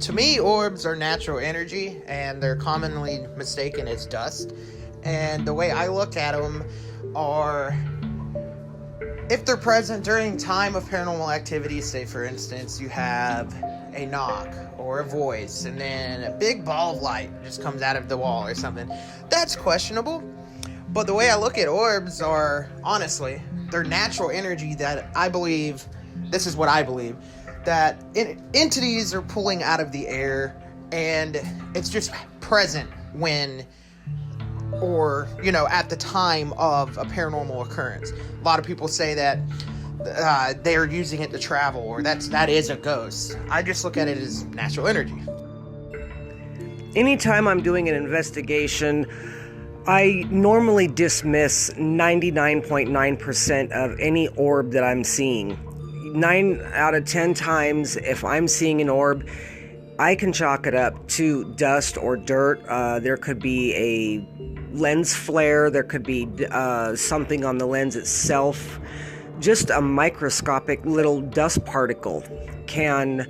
To me, orbs are natural energy, and they're commonly mistaken as dust. And the way I look at them are, if they're present during time of paranormal activity, say for instance you have a knock or a voice and then a big ball of light just comes out of the wall or something, that's questionable. But the way I look at orbs are, honestly, they're natural energy that I believe, this is what I believe, that entities are pulling out of the air, and it's just present when, or, at the time of a paranormal occurrence. A lot of people say that they're using it to travel, or that is a ghost. I just look at it as natural energy. Anytime I'm doing an investigation, I normally dismiss 99.9% of any orb that I'm seeing. 9 out of 10 times, if I'm seeing an orb, I can chalk it up to dust or dirt. There could be a lens flare, there could be something on the lens itself. Just a microscopic little dust particle can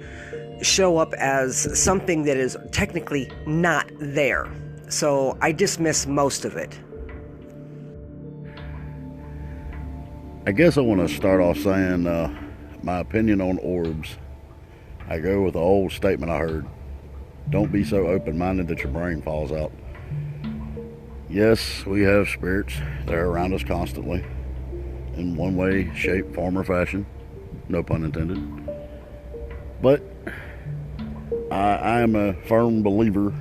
show up as something that is technically not there. So I dismiss most of it. I guess I want to start off saying my opinion on orbs. I go with the old statement I heard: don't be so open-minded that your brain falls out. Yes, we have spirits. They're around us constantly, in one way, shape, form, or fashion. No pun intended. But I am a firm believer,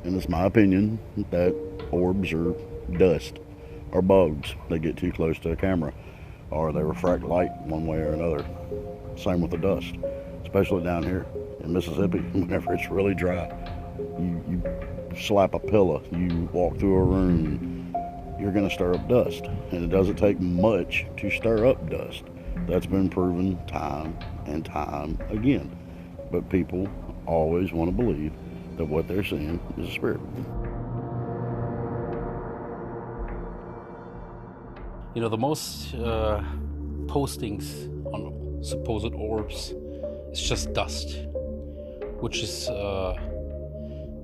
and it's my opinion, that orbs are dust or bugs. They get too close to a camera, or they refract light one way or another. Same with the dust, especially down here in Mississippi. Whenever it's really dry, you slap a pillow, you walk through a room, you're going to stir up dust. And it doesn't take much to stir up dust. That's been proven time and time again. But people always want to believe that what they're seeing is a spirit. The most postings on supposed orbs is just dust, which is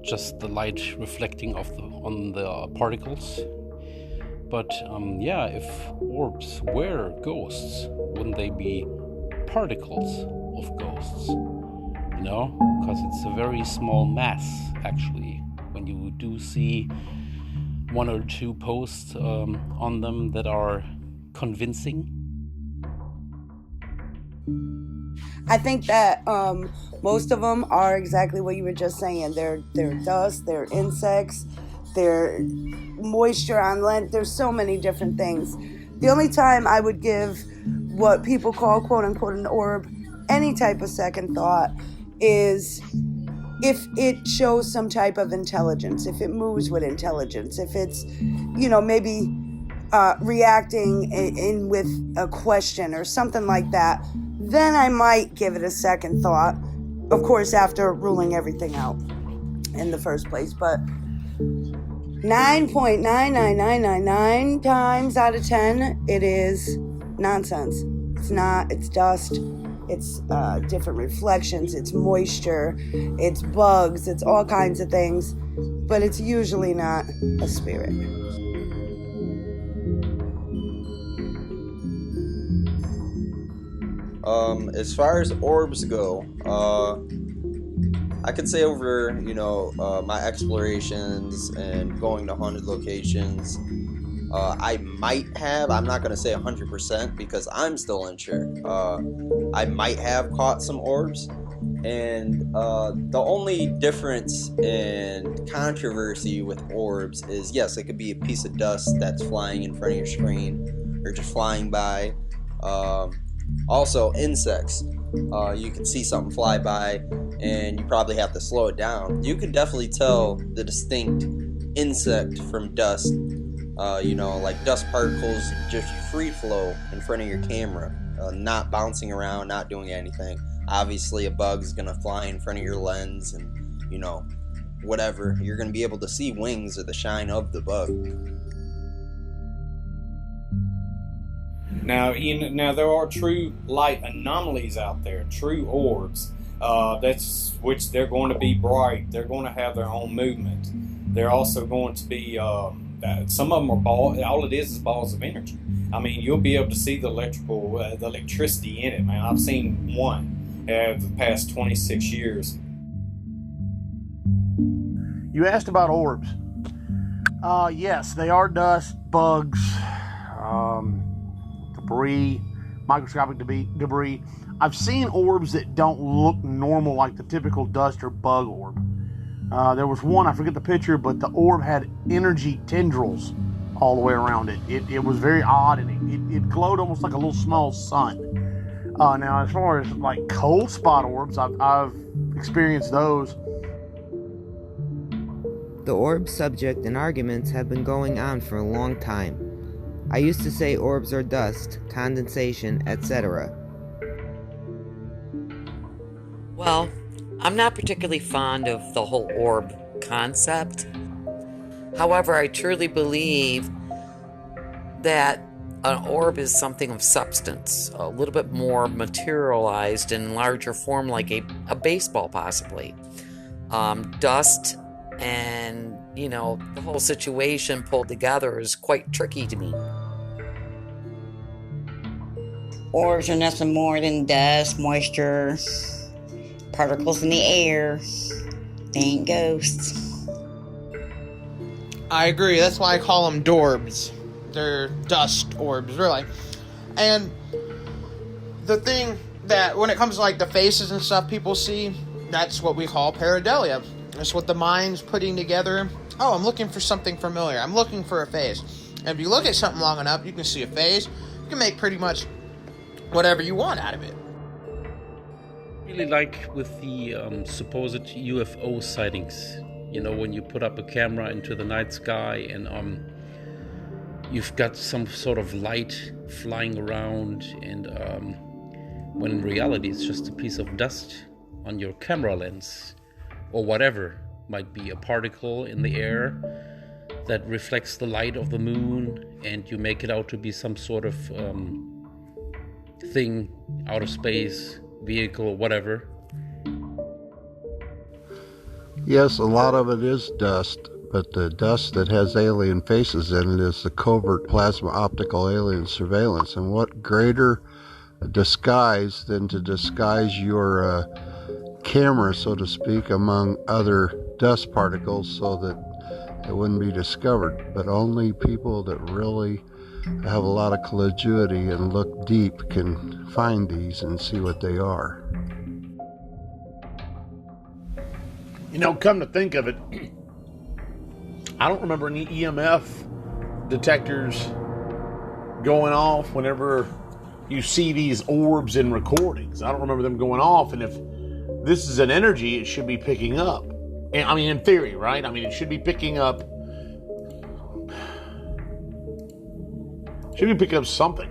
just the light reflecting on the particles. But if orbs were ghosts, wouldn't they be particles of ghosts? Because it's a very small mass, actually. When you do see one or two posts on them that are convincing. I think that most of them are exactly what you were just saying. They're dust, they're insects, they're moisture on lens. There's so many different things. The only time I would give what people call quote unquote an orb any type of second thought is if it shows some type of intelligence, if it moves with intelligence, if it's, maybe reacting in with a question or something like that, then I might give it a second thought. Of course, after ruling everything out in the first place. But 9.99999 times out of 10, it is nonsense. It's not. It's dust. It's different reflections. It's moisture. It's bugs. It's all kinds of things. But it's usually not a spirit. As far as orbs go, I could say over, my explorations and going to haunted locations, I might have, I'm not going to say 100% because I'm still unsure. I might have caught some orbs, and the only difference and controversy with orbs is, yes, it could be a piece of dust that's flying in front of your screen or just flying by. Also, insects. You can see something fly by and you probably have to slow it down. You can definitely tell the distinct insect from dust. Like dust particles just free flow in front of your camera, not bouncing around, not doing anything. Obviously, a bug's gonna fly in front of your lens and, whatever. You're gonna be able to see wings or the shine of the bug. Now, there are true light anomalies out there, true orbs. which they're going to be bright. They're going to have their own movement. They're also going to be, some of them are all it is balls of energy. I mean, you'll be able to see the electricity in it, man. I've seen one the past 26 years. You asked about orbs. Yes, they are dust, bugs, debris, microscopic debris. I've seen orbs that don't look normal like the typical dust or bug orb. There was one, I forget the picture, but the orb had energy tendrils all the way around it. It was very odd, and it glowed almost like a little small sun. Now, as far as like cold spot orbs, I've experienced those. The orb subject and arguments have been going on for a long time. I used to say orbs are dust, condensation, etc. Well, I'm not particularly fond of the whole orb concept. However, I truly believe that an orb is something of substance, a little bit more materialized in larger form, like a baseball possibly. Dust and, the whole situation pulled together is quite tricky to me. Orbs are nothing more than dust, moisture, particles in the air. They ain't ghosts. I agree. That's why I call them dorbs. They're dust orbs, really. And the thing that, when it comes to like the faces and stuff people see, that's what we call pareidolia. It's what the mind's putting together. Oh, I'm looking for something familiar. I'm looking for a face. And if you look at something long enough, you can see a face. You can make pretty much whatever you want out of it. Really like with the supposed UFO sightings. When you put up a camera into the night sky and you've got some sort of light flying around, and when in reality it's just a piece of dust on your camera lens, or whatever, might be a particle in the air that reflects the light of the moon, and you make it out to be some sort of thing, out of space, vehicle, whatever. Yes, a lot of it is dust, but the dust that has alien faces in it is the covert plasma optical alien surveillance. And what greater disguise than to disguise your camera, so to speak, among other dust particles so that it wouldn't be discovered. But only people that really have a lot of caligiosity and look deep can find these and see what they are. Come to think of it, I don't remember any EMF detectors going off whenever you see these orbs in recordings. I don't remember them going off, and if this is an energy, it should be picking up. And, in theory, right? It should be picking up. Should be picking up something.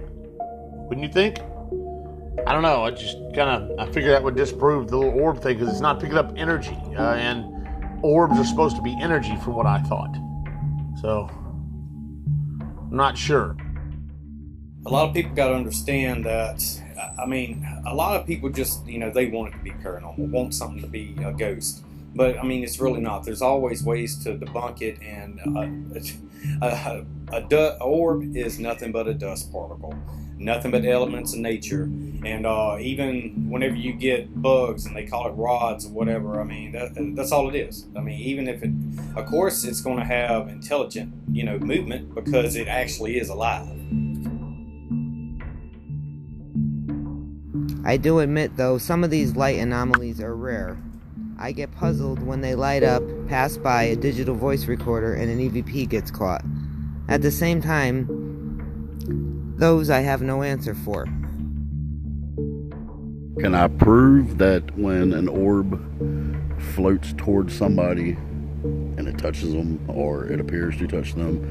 Wouldn't you think? I don't know. I figured that would disprove the little orb thing, because it's not picking up energy. And orbs are supposed to be energy, from what I thought. So, I'm not sure. A lot of people got to understand that, a lot of people just, they want it to be paranormal, want something to be a ghost. But, it's really not. There's always ways to debunk it, and a orb is nothing but a dust particle. Nothing but elements of nature. And even whenever you get bugs and they call it rods or whatever, that's all it is. Even if it, of course, it's going to have intelligent, movement, because it actually is alive. I do admit, though, some of these light anomalies are rare. I get puzzled when they light up, pass by a digital voice recorder, and an EVP gets caught. At the same time, those I have no answer for. Can I prove that when an orb floats towards somebody and it touches them, or it appears to touch them,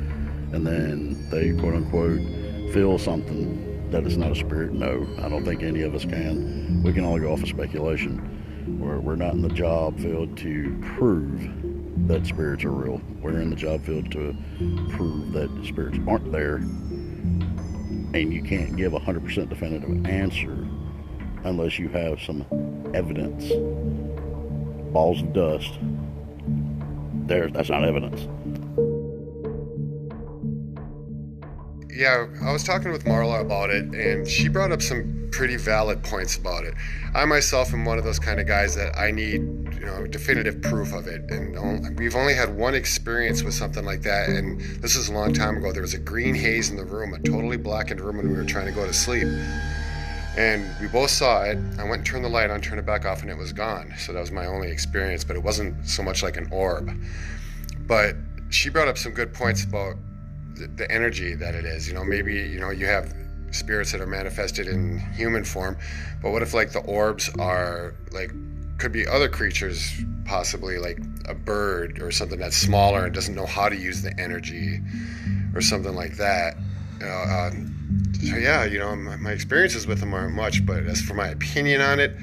and then they quote unquote feel something, that is not a spirit? No, I don't think any of us can. We can only go off of speculation. We're not in the job field to prove that spirits are real. We're in the job field to prove that spirits aren't there, and you can't give a 100% definitive answer unless you have some evidence balls of dust. That's not evidence. Yeah, I was talking with Marla about it, and she brought up some pretty valid points about it. I myself am one of those kind of guys that I need, definitive proof of it. And we've only had one experience with something like that, and this is a long time ago. There was a green haze in the room, a totally blackened room when we were trying to go to sleep. And we both saw it. I went and turned the light on, turned it back off, and it was gone. So that was my only experience, but it wasn't so much like an orb. But she brought up some good points about the energy that it is. Maybe, you have spirits that are manifested in human form, but what if like the orbs are like, could be other creatures, possibly like a bird or something that's smaller and doesn't know how to use the energy or something like that. So yeah, my experiences with them aren't much, but as for my opinion on it,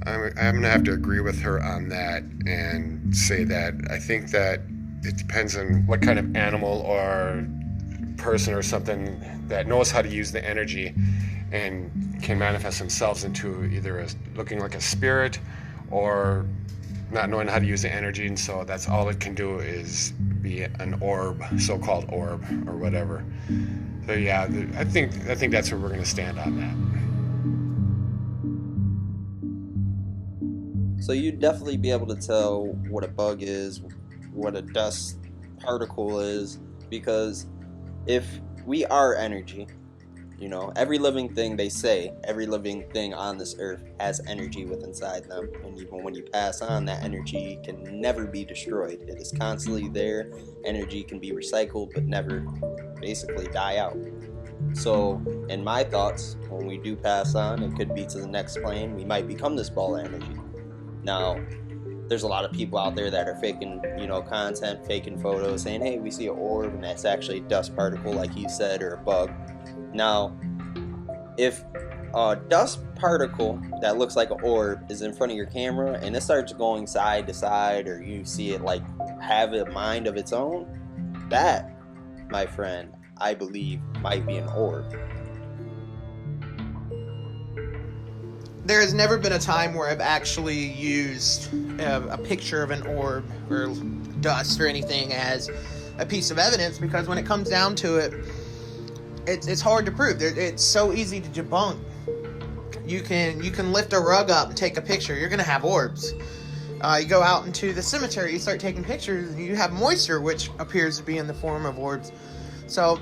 I'm gonna have to agree with her on that and say that I think that it depends on what kind of animal or person or something that knows how to use the energy and can manifest themselves into either looking like a spirit or not knowing how to use the energy, and so that's all it can do is be an orb, so-called orb or whatever. So yeah, I think that's where we're going to stand on that. So you'd definitely be able to tell what a bug is, what a dust particle is, because if we are energy, every living thing, they say, every living thing on this earth has energy within inside them. And even when you pass on, that energy can never be destroyed. It is constantly there. Energy can be recycled, but never basically die out. So, in my thoughts, when we do pass on, it could be to the next plane. We might become this ball of energy. Now, there's a lot of people out there that are faking, content, faking photos, saying, hey, we see an orb, and that's actually a dust particle, like you said, or a bug. Now, if a dust particle that looks like an orb is in front of your camera, and it starts going side to side, or you see it, like, have a mind of its own, that, my friend, I believe, might be an orb. There has never been a time where I've actually used a picture of an orb or dust or anything as a piece of evidence, because when it comes down to it, it's hard to prove. It's so easy to debunk. You can lift a rug up and take a picture. You're going to have orbs. You go out into the cemetery, you start taking pictures, and you have moisture, which appears to be in the form of orbs. So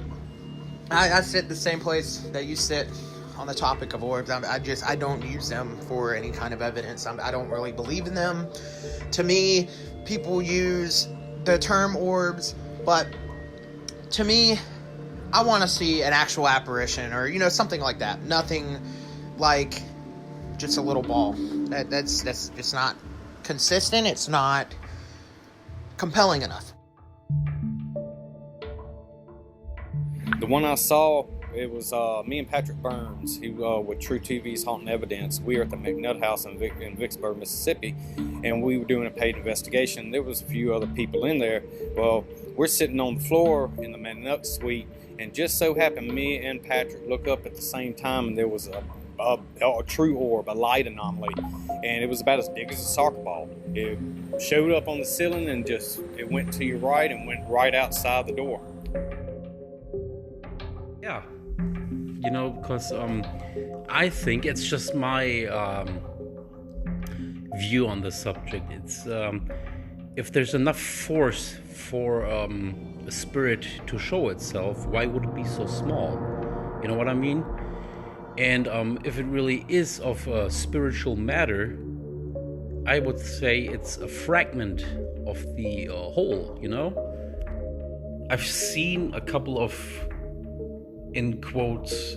I sit the same place that you sit on the topic of orbs. I don't use them for any kind of evidence. I don't really believe in them. To me, people use the term orbs, but to me, I want to see an actual apparition or, something like that. Nothing like just a little ball. That's just not consistent. It's not compelling enough. The one I saw, it was me and Patrick Burns, who with True TV's Haunting Evidence. We were at the McNutt House in Vicksburg, Mississippi, and we were doing a paid investigation. There was a few other people in there. Well, we're sitting on the floor in the McNutt suite, and just so happened me and Patrick look up at the same time, and there was a true orb, a light anomaly, and it was about as big as a soccer ball. It showed up on the ceiling and it went to your right and went right outside the door. Yeah, because I think it's just my view on the subject. It's if there's enough force for a spirit to show itself, why would it be so small? You know what I mean? And if it really is of spiritual matter, I would say it's a fragment of the whole, I've seen a couple of, in quotes,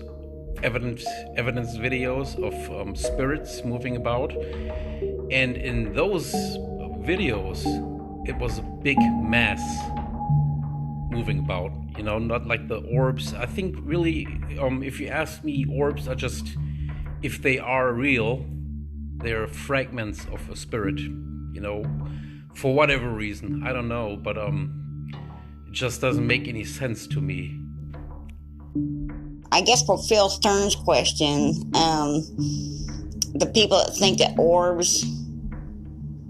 evidence videos of spirits moving about, and in those videos it was a big mass moving about, not like the orbs. I think really, if you ask me, orbs are just, if they are real, they're fragments of a spirit, for whatever reason. I don't know, but it just doesn't make any sense to me. I guess for Phil Stern's question, the people that think that orbs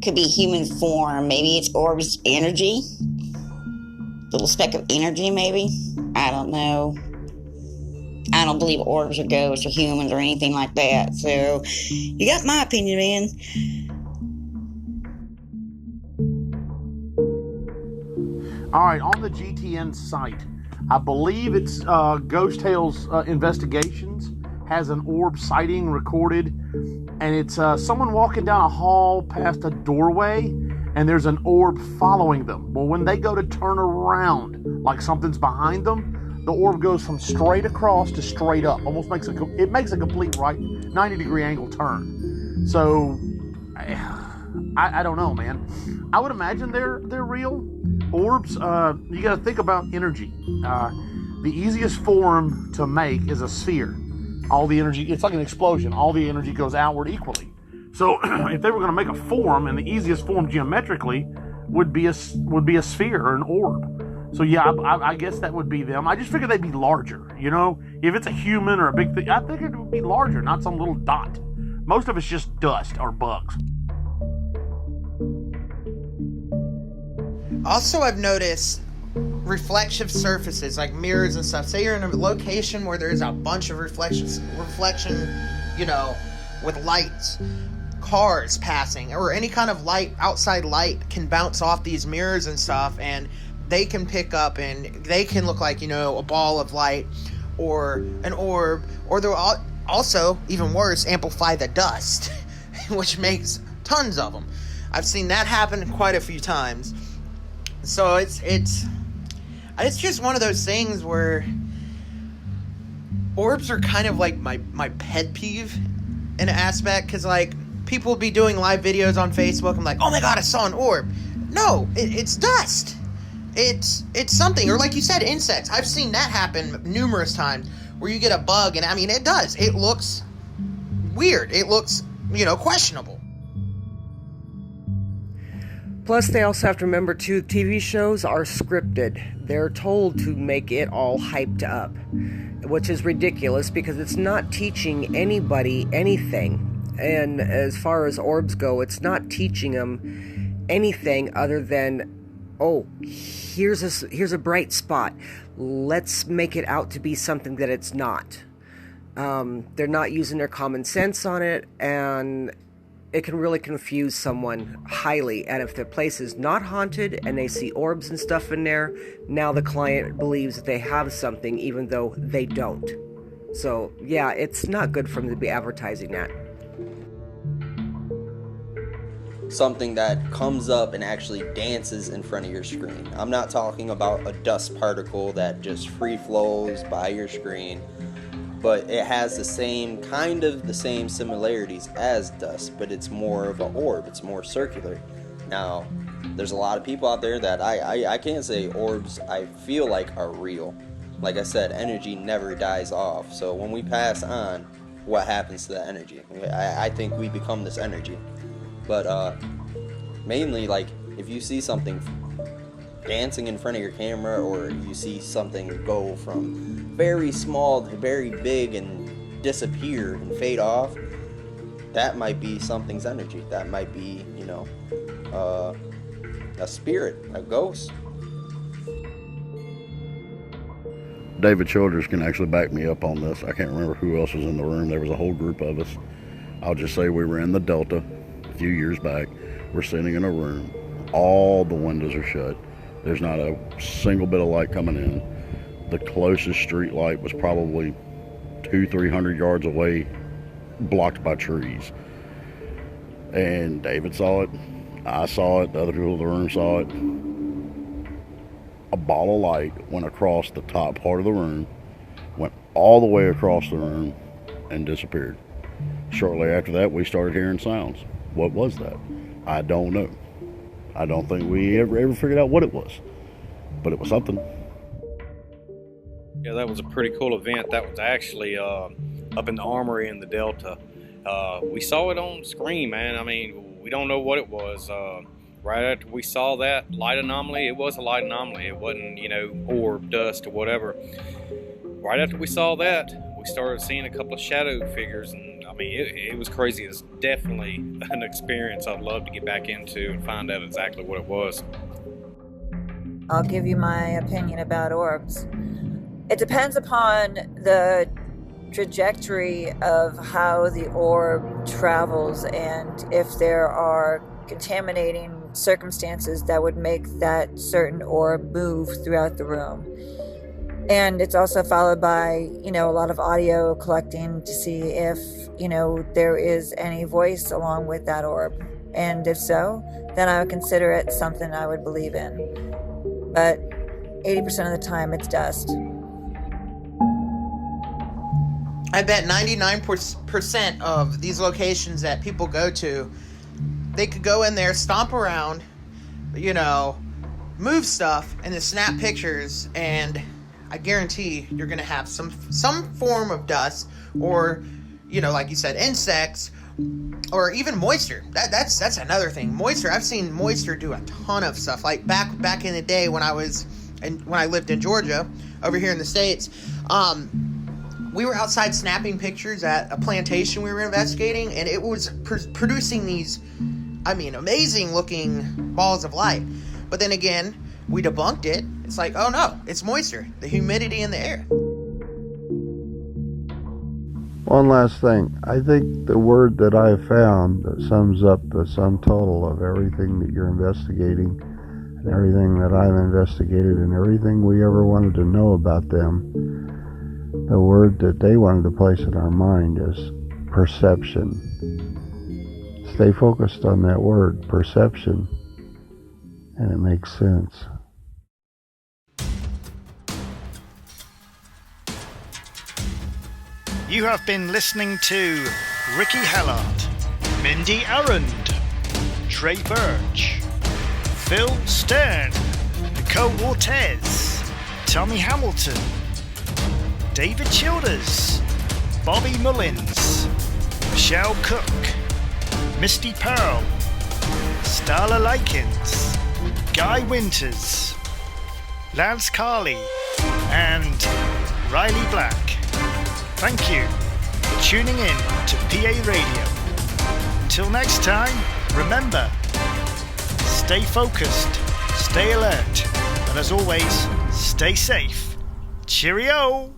Could be human form. Maybe it's Orbs energy. Little speck of energy, maybe. I don't know. I don't believe Orbs or ghosts or humans or anything like that. So, you got my opinion, man. All right, on the GTN site, I believe it's Ghost Tales Investigations has an orb sighting recorded, and it's someone walking down a hall past a doorway, and there's an orb following them. Well, when they go to turn around, like something's behind them, the orb goes from straight across to straight up. Almost makes it makes a complete right 90-degree angle turn. So, I don't know, man. I would imagine they're real. Orbs, you got to think about energy. The easiest form to make is a sphere. All the energy, it's like an explosion. All the energy goes outward equally. So if they were going to make a form, and the easiest form geometrically would be a sphere or an orb. So yeah, I guess that would be them. I just figured they'd be larger. You know, if it's a human or a big thing, I think it would be larger, not some little dot. Most of it's just dust or bugs. Also, I've noticed reflective surfaces like mirrors and stuff. Say you're in a location where there's a bunch of reflection, you know, with lights, cars passing, or any kind of light, outside light can bounce off these mirrors and stuff, and they can pick up and they can look like, you know, a ball of light or an orb, or they'll also, even worse, amplify the dust, which makes tons of them. I've seen that happen quite a few times. So it's just one of those things where orbs are kind of like my pet peeve in an aspect, because like people will be doing live videos on Facebook. I'm like, oh my god, I saw an orb. No, it's dust. It's something, or like you said, insects. I've seen that happen numerous times where you get a bug, and I mean, it does. It looks weird. It looks, you know, questionable. Plus, they also have to remember, too, TV shows are scripted. They're told to make it all hyped up, which is ridiculous because it's not teaching anybody anything. And as far as orbs go, it's not teaching them anything other than, oh, here's a bright spot. Let's make it out to be something that it's not. They're not using their common sense on it, and it can really confuse someone highly. And if the place is not haunted and they see orbs and stuff in there, now the client believes that they have something even though they don't. So yeah, it's not good for them to be advertising that. Something that comes up and actually dances in front of your screen. I'm not talking about a dust particle that just free flows by your screen, but it has the same similarities as dust, but it's more of an orb. It's more circular. Now, there's a lot of people out there that I can't say orbs I feel like are real. Like I said, energy never dies off. So when we pass on, what happens to that energy? I think we become this energy. But mainly, like, if you see something dancing in front of your camera, or you see something go from very small to very big and disappear and fade off, that might be something's energy. That might be, you know, a spirit, a ghost. David Childers can actually back me up on this. I can't remember who else was in the room. There was a whole group of us. I'll just say we were in the Delta a few years back. We're sitting in a room. All the windows are shut. There's not a single bit of light coming in. The closest street light was probably 200-300 yards away, blocked by trees. And David saw it. I saw it. The other people in the room saw it. A ball of light went across the top part of the room, went all the way across the room, and disappeared. Shortly after that, we started hearing sounds. What was that? I don't know. I don't think we ever figured out what it was, but it was something. Yeah, that was a pretty cool event. That was actually up in the armory in the Delta. We saw it on screen, man. I mean, we don't know what it was. Right after we saw that light anomaly, it was a light anomaly. It wasn't, you know, orb, dust, or whatever. Right after we saw that, we started seeing a couple of shadow figures, and I mean, it was crazy. It's definitely an experience I'd love to get back into and find out exactly what it was. I'll give you my opinion about orbs. It depends upon the trajectory of how the orb travels and if there are contaminating circumstances that would make that certain orb move throughout the room. And it's also followed by, a lot of audio collecting to see if, there is any voice along with that orb. And if so, then I would consider it something I would believe in. But 80% of the time, it's dust. I bet 99% of these locations that people go to, they could go in there, stomp around, move stuff, and then snap pictures, and I guarantee you're going to have some form of dust, or, like you said, insects, or even moisture. That's another thing. Moisture. I've seen moisture do a ton of stuff. Like back in the day when I lived in Georgia, over here in the States, we were outside snapping pictures at a plantation we were investigating, and it was producing these, amazing looking balls of light. But then again, we debunked it. It's like, oh no, it's moisture, the humidity in the air. One last thing. I think the word that I found that sums up the sum total of everything that you're investigating and everything that I've investigated and everything we ever wanted to know about them, the word that they wanted to place in our mind is perception. Stay focused on that word, perception, and it makes sense. You have been listening to Ricky Hellard, Mindy Arend, Trey Burch, Phil Stern, Nicole Ortiz, Tommy Hamilton, David Childers, Bobby Mullins, Michele Cooke, Misty Pearl, Starla Lykins, Guy Winters, Lance Carley, and Ryleigh Black. Thank you for tuning in to PA Radio. Until next time, remember, stay focused, stay alert, and as always, stay safe. Cheerio!